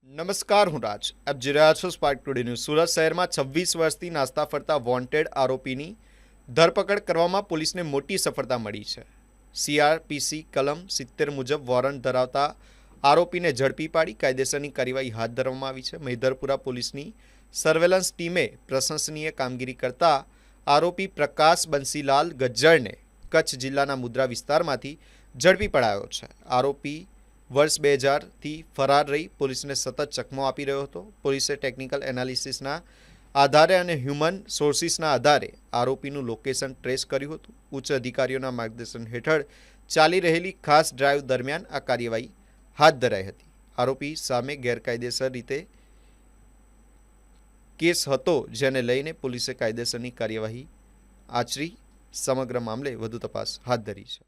નમસ્કાર, હું રાજ. આપ જોઈ રહ્યા છો સ્પાર્ક ટુડે ન્યૂઝ. સુરત શહેરમાં 26 વર્ષથી નાસ્તા ફરતા વોન્ટેડ આરોપીની ધરપકડ કરવામાં પોલીસને મોટી સફળતા મળી છે. CRPC કલમ 70 મુજબ વોરંટ ધરાવતા આરોપીને ઝડપી પાડી કાયદેસરની કાર્યવાહી હાથ ધરવામાં આવી છે. મહિધરપુરા પોલીસની સર્વેલન્સ ટીમે પ્રશંસનીય કામગીરી કરતા આરોપી પ્રકાશ બંસીલાલ ગજ્જરને કચ્છ જિલ્લાના મુદ્રા વિસ્તારમાંથી ઝડપી પડાયો છે. આરોપી વર્ષ 2000થી ફરાર રહી પોલીસને સતત ચકમો આપી રહ્યો હતો. પોલીસે ટેકનિકલ એનાલિસિસના આધારે અને હ્યુમન સોર્સિસના આધારે આરોપીનું લોકેશન ટ્રેસ કર્યું હતું. ઉચ્ચ અધિકારીઓના માર્ગદર્શન હેઠળ ચાલી રહેલી ખાસ ડ્રાઈવ દરમિયાન આ કાર્યવાહી હાથ ધરાઈ હતી. આરોપી સામે ગેરકાયદેસર રીતે કેસ હતો, જેને લઈને પોલીસે કાયદેસરની કાર્યવાહી આચરી સમગ્ર મામલે વધુ તપાસ હાથ ધરી છે.